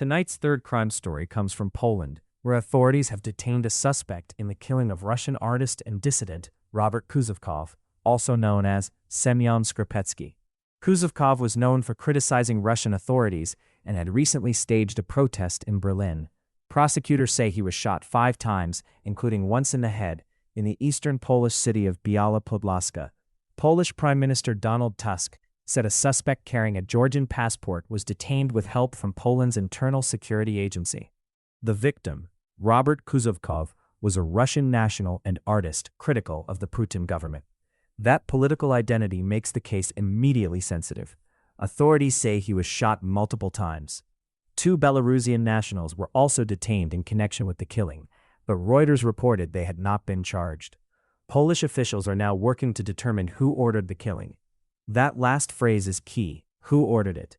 Tonight's third crime story comes from Poland, where authorities have detained a suspect in the killing of Russian artist and dissident Robert Kuzovkov, also known as Semyon Skripetsky. Kuzovkov was known for criticizing Russian authorities and had recently staged a protest in Berlin. Prosecutors say he was shot 5 times, including once in the head, in the eastern Polish city of Biała Podlaska. Polish Prime Minister Donald Tusk said a suspect carrying a Georgian passport was detained with help from Poland's internal security agency. The victim, Robert Kuzovkov, was a Russian national and artist critical of the Putin government. That political identity makes the case immediately sensitive. Authorities say he was shot multiple times. 2 Belarusian nationals were also detained in connection with the killing, but Reuters reported they had not been charged. Polish officials are now working to determine who ordered the killing. That last phrase is key: who ordered it?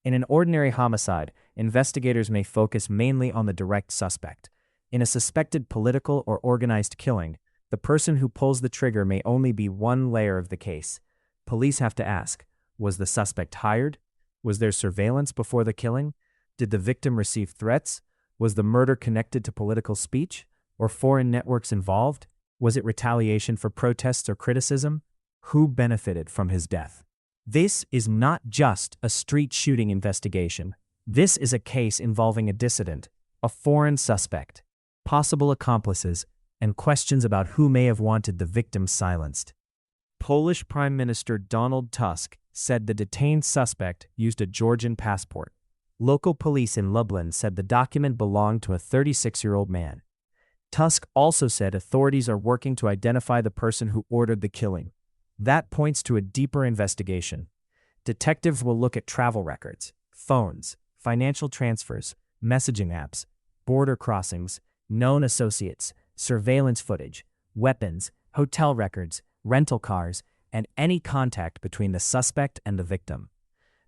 In an ordinary homicide, investigators may focus mainly on the direct suspect. In a suspected political or organized killing, the person who pulls the trigger may only be one layer of the case. Police have to ask, was the suspect hired? Was there surveillance before the killing? Did the victim receive threats? Was the murder connected to political speech or foreign networks involved? Was it retaliation for protests or criticism? Who benefited from his death? This is not just a street shooting investigation. This is a case involving a dissident, a foreign suspect, possible accomplices, and questions about who may have wanted the victim silenced. Polish Prime Minister Donald Tusk said the detained suspect used a Georgian passport. Local police in Lublin said the document belonged to a 36-year-old man. Tusk also said authorities are working to identify the person who ordered the killing. That points to a deeper investigation. Detectives will look at travel records, phones, financial transfers, messaging apps, border crossings, known associates, surveillance footage, weapons, hotel records, rental cars, and any contact between the suspect and the victim.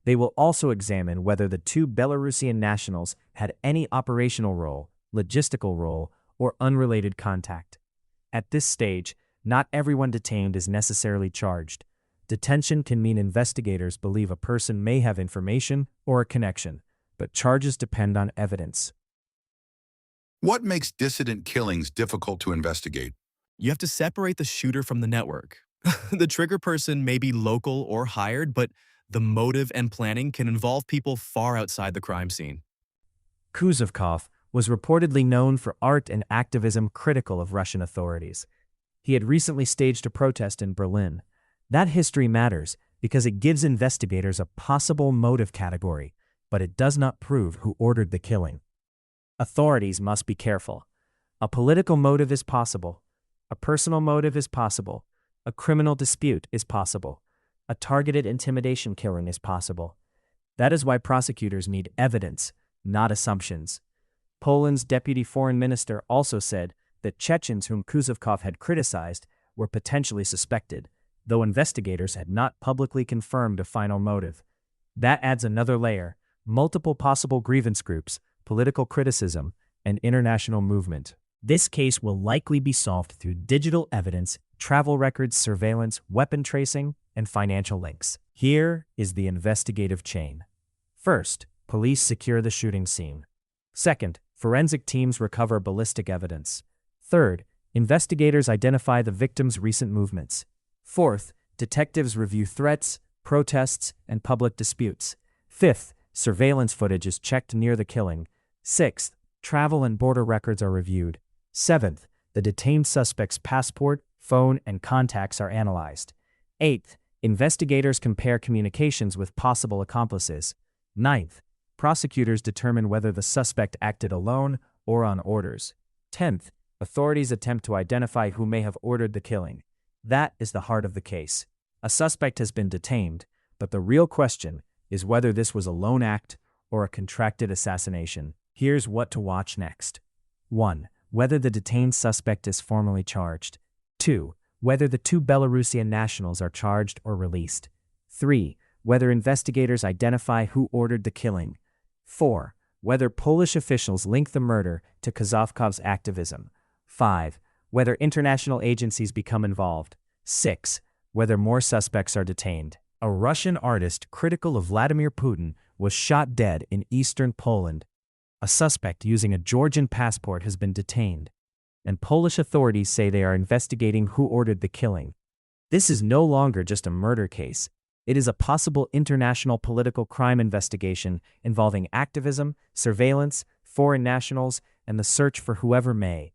They will also examine whether the 2 Belarusian nationals had any operational role, logistical role, or unrelated contact. At this stage, not everyone detained is necessarily charged. Detention can mean investigators believe a person may have information or a connection, but charges depend on evidence. What makes dissident killings difficult to investigate? You have to separate the shooter from the network. The trigger person may be local or hired, but the motive and planning can involve people far outside the crime scene. Kuzovkov was reportedly known for art and activism critical of Russian authorities. He had recently staged a protest in Berlin. That history matters because it gives investigators a possible motive category, but it does not prove who ordered the killing. Authorities must be careful. A political motive is possible. A personal motive is possible. A criminal dispute is possible. A targeted intimidation killing is possible. That is why prosecutors need evidence, not assumptions. Poland's deputy foreign minister also said that Chechens whom Kuzovkov had criticized were potentially suspected, though investigators had not publicly confirmed a final motive. That adds another layer: multiple possible grievance groups, political criticism, and international movement. This case will likely be solved through digital evidence, travel records, surveillance, weapon tracing, and financial links. Here is the investigative chain. First, police secure the shooting scene. Second, forensic teams recover ballistic evidence. Third, investigators identify the victim's recent movements. Fourth, detectives review threats, protests, and public disputes. Fifth, surveillance footage is checked near the killing. Sixth, travel and border records are reviewed. Seventh, the detained suspect's passport, phone, and contacts are analyzed. Eighth, investigators compare communications with possible accomplices. Ninth, prosecutors determine whether the suspect acted alone or on orders. 10th, authorities attempt to identify who may have ordered the killing. That is the heart of the case. A suspect has been detained, but the real question is whether this was a lone act or a contracted assassination. Here's what to watch next. 1. Whether the detained suspect is formally charged. 2. Whether the 2 Belarusian nationals are charged or released. 3. Whether investigators identify who ordered the killing. 4. Whether Polish officials link the murder to Kuzovkov's activism. 5. Whether international agencies become involved. 6. Whether more suspects are detained. A Russian artist critical of Vladimir Putin was shot dead in eastern Poland. A suspect using a Georgian passport has been detained, and Polish authorities say they are investigating who ordered the killing. This is no longer just a murder case. It is a possible international political crime investigation involving activism, surveillance, foreign nationals, and the search for whoever may